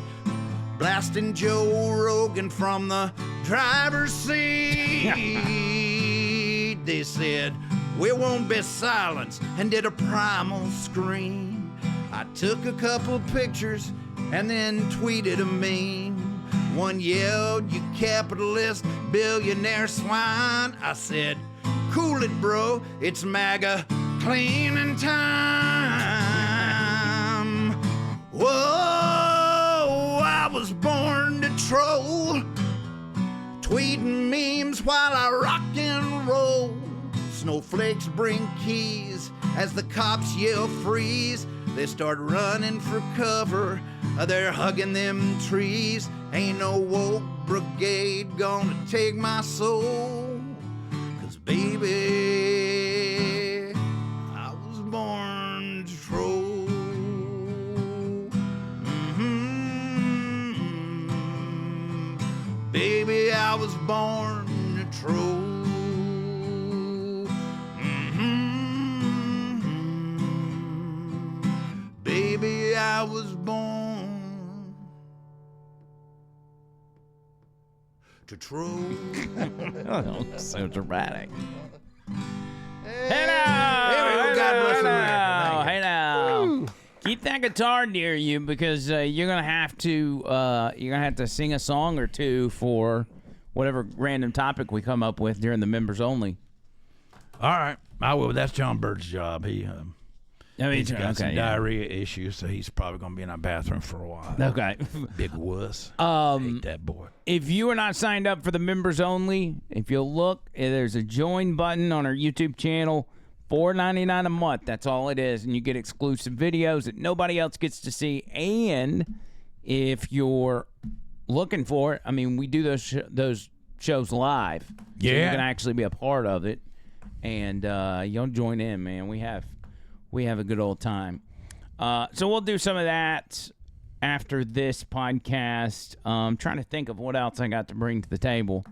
blasting Joe Rogan from the driver's seat. They said, we won't be silenced, and did a primal scream. I took a couple pictures and then tweeted a meme. One yelled, you capitalist billionaire swine. I said, cool it, bro, it's MAGA cleaning time. was born to troll, tweeting memes while I rock and roll. Snowflakes bring keys as the cops yell freeze. They start running for cover, they're hugging them trees. Ain't no woke brigade gonna take my soul, 'cause baby, I was born to troll. Baby, I was born to troll. Baby, I was born to troll. Oh, so dramatic. Hey now! God bless America. Hey now! Keep that guitar near you because you're gonna have to sing a song or two for whatever random topic we come up with during the members only. All right, I will. That's John Bird's job. He's got some diarrhea issues, so he's probably going to be in our bathroom for a while. Okay. Big wuss. Hate that boy. If you are not signed up for the members only, if you'll look, there's a join button on our YouTube channel. $4.99 a month. That's all it is, and you get exclusive videos that nobody else gets to see. And if you're looking for it, I mean, we do those shows live. Yeah. So you can actually be a part of it, and you'll join in, man. We have a good old time. So we'll do some of that after this podcast. I'm trying to think of what else I got to bring to the table.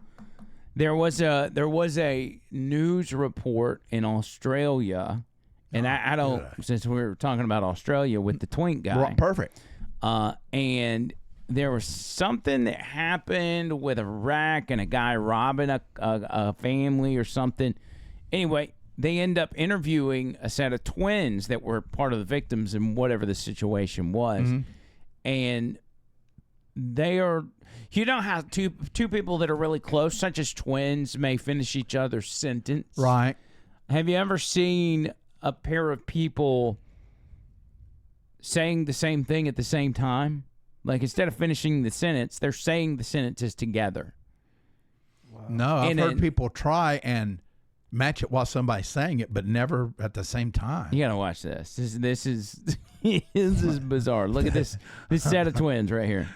There was a news report in Australia, and I don't, since we were talking about Australia with the twink guy. Perfect. And there was something that happened with a wreck and a guy robbing a family or something. Anyway, they end up interviewing a set of twins that were part of the victims in whatever the situation was. Mm-hmm. And they are, you know how two people that are really close, such as twins, may finish each other's sentence. Right. Have you ever seen a pair of people saying the same thing at the same time? Like, instead of finishing the sentence, they're saying the sentences together. Wow. No, I've heard people try and match it while somebody's saying it, but never at the same time. You gotta watch this. This is this is bizarre. Look at this set of twins right here.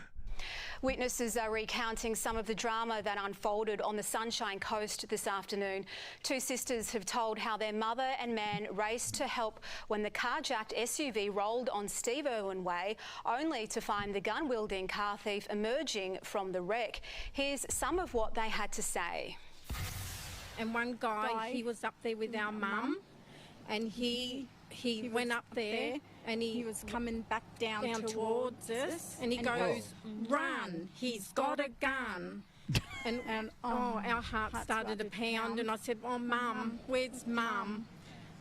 Witnesses are recounting some of the drama that unfolded on the Sunshine Coast this afternoon. Two sisters have told how their mother and man raced to help when the carjacked SUV rolled on Steve Irwin Way, only to find the gun-wielding car thief emerging from the wreck. Here's some of what they had to say. And one guy, he was up there with our mum, and he went up there, and he was coming back down towards us, and he goes, "Run! He's got a gun!" and our heart started to pound, and I said, "Oh, Mum, where's Mum?"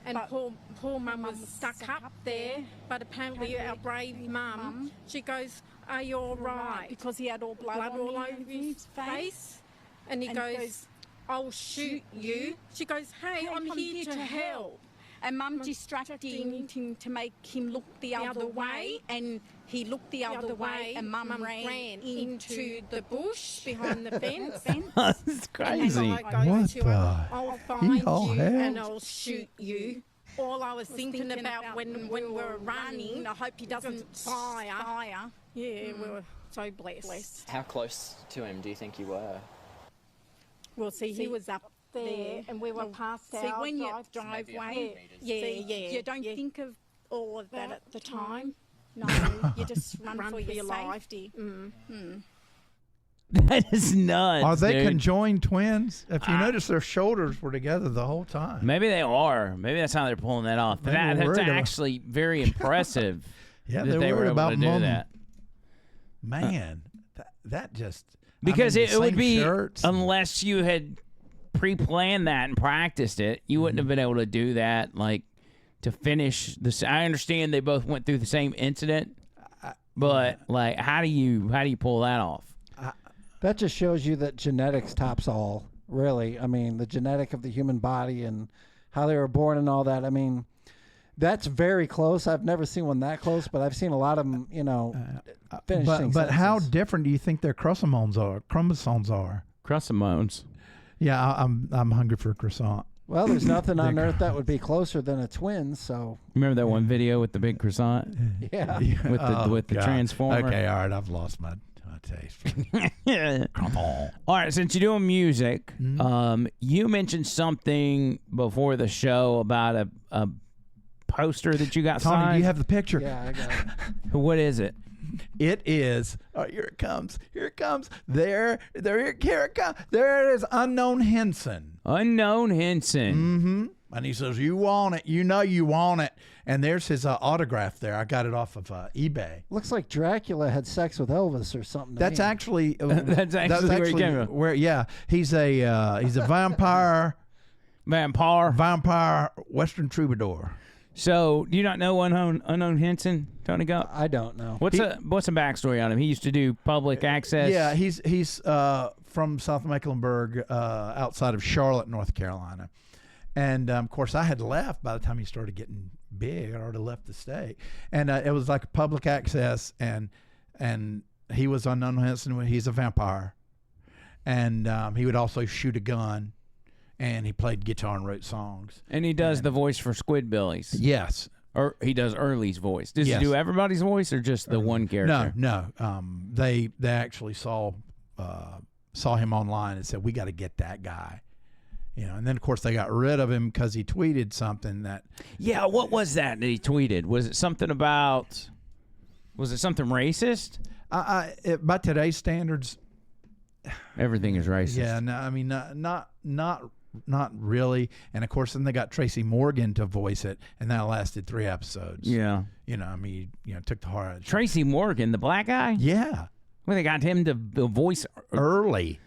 And poor Mum was stuck up there, but apparently our brave Mum, she goes, "Are you all right?" Because he had all blood all over his face, and he goes, "I'll shoot you." She goes, "Hey, I'm here to help." And Mum distracted him to make him look the other way, and he looked the other way, and Mum ran into the bush behind the fence. That's crazy. And I go to her, "I'll find you and I'll shoot you." All I was thinking about when we were running, I hope he doesn't fire. Yeah, we were so blessed. How close to him do you think you were? Well, see, he was up there, and we were past our when you driveway. Yeah. You don't think of all of that at the time. No, you just run for your life. Safety. That is nuts. Are they dude. conjoined twins? If you notice, their shoulders were together the whole time. Maybe they are. Maybe that's how they're pulling that off. That's actually very impressive. Yeah, that they were able to do that. Man, that just... Because it would be, shirts. Unless you had pre-planned that and practiced it, you wouldn't have been able to do that, like, to finish this. I understand they both went through the same incident, but, like, how do you pull that off? That just shows you that genetics tops all, really. I mean, the genetic of the human body and how they were born and all that. I mean, That's very close. I've never seen one that close, but I've seen a lot of them, finishing But how sentences. different do you think their chromosomes are? Chromosomes. Yeah, I'm hungry for a croissant. Well, there's nothing on Earth that would be closer than a twin, so. Remember that one video with the big croissant? Yeah. With the God. transformer? Okay, all right, I've lost my taste. Come on. All right, since you're doing music, you mentioned something before the show about a poster that you got Tony, signed. do you have the picture? Yeah, I got it. What is it? It is. Oh, here it comes. Here it comes. Here it comes. There it is. Unknown Henson. Unknown Henson. Mm-hmm. And he says, "You want it? You know you want it." And there's his autograph there. I got it off of eBay. Looks like Dracula had sex with Elvis or something. That's actually. That's actually where he came from. Yeah, he's a vampire. Vampire Western troubadour. So, do you not know Unknown Henson, Tony Gump? I don't know. What's a backstory on him? He used to do public access. Yeah, he's from South Mecklenburg, outside of Charlotte, North Carolina. And, of course, I had left by the time he started getting big. I already left the state. And it was like public access, and he was Unknown Henson. He's a vampire. And he would also shoot a gun, and he played guitar and wrote songs. And he does the voice for Squidbillies. Yes. Or he does Early's voice. Does Yes. he do everybody's voice or just the one character? No. They actually saw him online and said, "We got to get that guy." And then of course they got rid of him because he tweeted something that. Yeah, what was that he tweeted? Was it something racist? By today's standards, everything is racist. Yeah, no, I mean not really. And of course, then they got Tracy Morgan to voice it, and that lasted 3 episodes. Yeah, took the heart out of it. Tracy Morgan, the black guy. Yeah, well, they got him to voice early.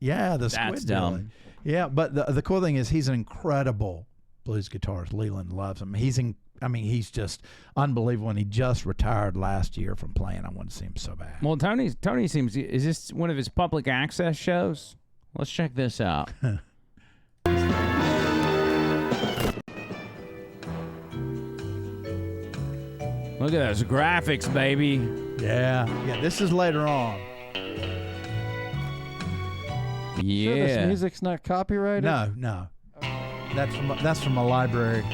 Yeah, that's dumb. Yeah, but the cool thing is he's an incredible blues guitarist. Leland loves him. He's just unbelievable, and he just retired last year from playing. I want to see him so bad. Well, Tony seems. Is this one of his public access shows? Let's check this out. Look at those graphics, baby. Yeah. This is later on. Yeah. Sure this music's not copyrighted? No. That's from a library.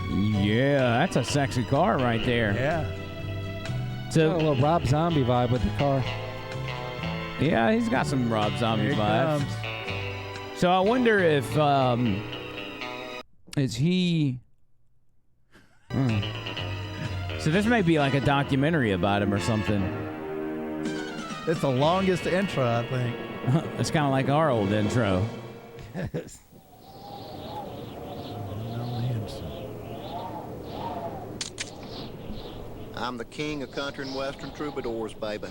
Yeah, that's a sexy car right there. Yeah. So got a little Rob Zombie vibe with the car. Yeah, he's got some Rob Zombie Here he vibes. comes. So I wonder if is he? So this may be like a documentary about him or something. It's the longest intro, I think. It's kind of like our old intro. I'm the king of country and western troubadours, baby.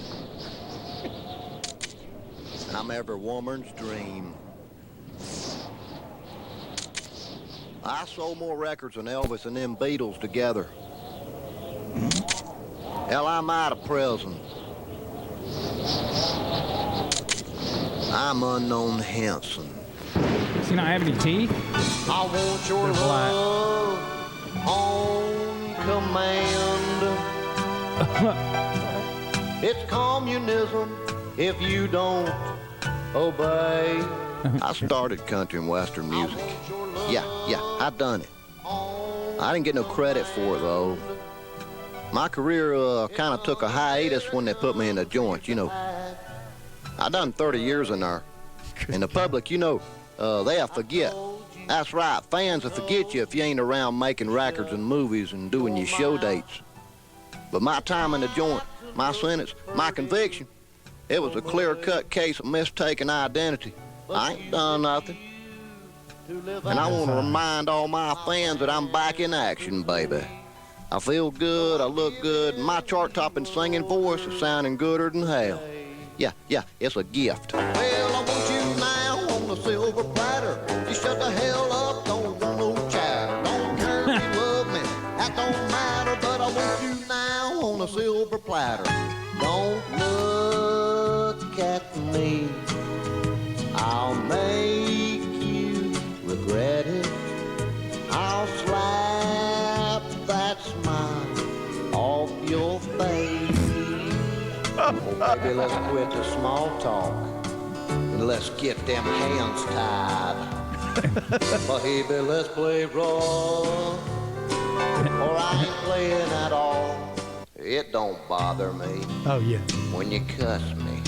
I'm every woman's dream. I sold more records than Elvis and them Beatles together. Hell, I'm out of prison. I'm Unknown Henson. Does he not have any teeth? I want your love on command. It's communism if you don't obey. I started country and western music. Yeah, I done it. I didn't get no credit for it, though. My career kind of took a hiatus when they put me in the joint, I done 30 years in there. And the public, they'll forget. That's right, fans will forget you if you ain't around making records and movies and doing your show dates. But my time in the joint, my sentence, my conviction, it was a clear-cut case of mistaken identity. I ain't done nothing. And I want to remind all my fans that I'm back in action, baby. I feel good, I look good, and my chart-topping singing voice is sounding gooder than hell. Yeah, it's a gift. Well, I want you now on the silver platter. You shut the hell up, don't want no chatter. Don't care if you love me, that don't matter. But I want you now on the silver platter. Don't look at me, I'll make you regret it. I'll slide Baby, let's quit the small talk and let's get them hands tied. Baby, let's play raw, or I ain't playing at all. It don't bother me. Oh, yeah. When you cuss me,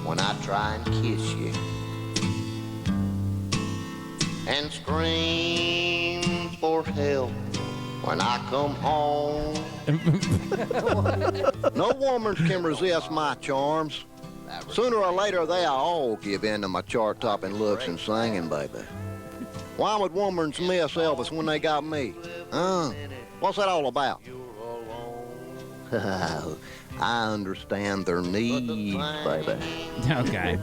when I try and kiss you, and scream for help when I come home. No woman can resist my charms. Sooner or later, they all give in to my chart-topping looks and singing, baby. Why would women miss Elvis when they got me? What's that all about? I understand their needs, baby. Okay.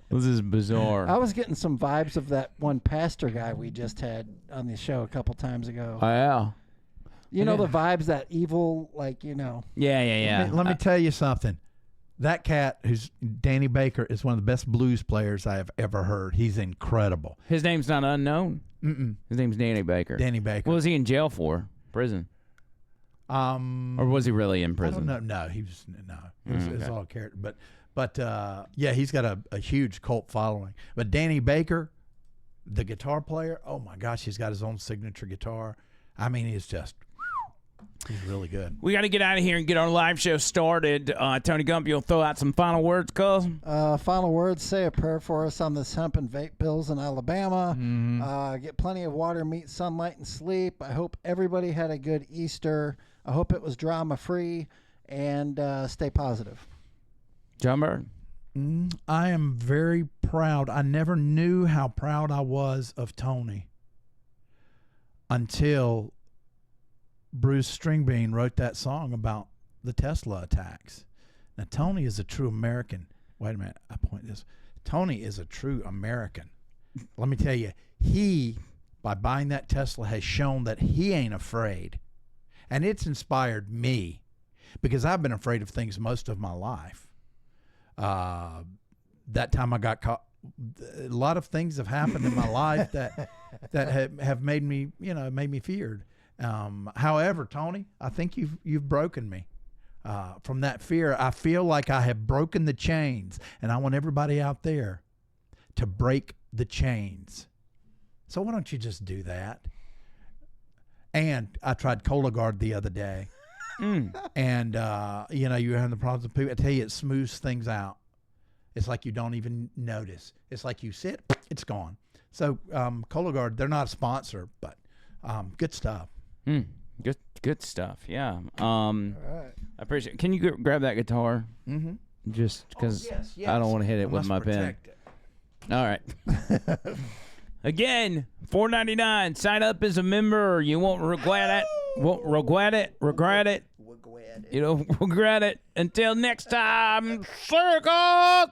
This is bizarre. I was getting some vibes of that one pastor guy we just had on the show a couple times ago. Oh, yeah. You know the vibes, that evil, like, you know. Yeah. Let me tell you something. That cat, who's Danny Baker, is one of the best blues players I have ever heard. He's incredible. His name's not unknown. His name's Danny Baker. Danny Baker. What was he in jail for? Prison. Or was he really in prison? I don't know. No, he was It was all character. But yeah, he's got a huge cult following. But Danny Baker, the guitar player, oh my gosh, he's got his own signature guitar. I mean, he's really good. We got to get out of here and get our live show started. Tony Gump, you'll throw out some final words, cuz? Final words, say a prayer for us on this hemp and vape bills in Alabama. Get plenty of water, meat, sunlight, and sleep. I hope everybody had a good Easter. I hope it was drama-free, and stay positive. John Bird. I am very proud. I never knew how proud I was of Tony until Bruce Stringbean wrote that song about the Tesla attacks. Now, Tony is a true American. Wait a minute. I point this. Tony is a true American. Let me tell you, he, by buying that Tesla, has shown that he ain't afraid. And it's inspired me because I've been afraid of things most of my life. That time I got caught, a lot of things have happened in my life that have made me, made me feared. However, Tony, I think you've broken me from that fear. I feel like I have broken the chains, and I want everybody out there to break the chains. So why don't you just do that? And I tried Cologuard the other day, and you're having the problems with people. I tell you, it smooths things out. It's like you don't even notice. It's like you sit, it's gone. So Cologuard, they're not a sponsor, but good stuff. Good stuff. Yeah. All right. I appreciate it. Can you grab that guitar? Mm-hmm. Just because yes. I don't want to hit it with my pen. All right. Again, $4.99. Sign up as a member. You won't regret it. Regret it. You don't regret it. Until next time, circle.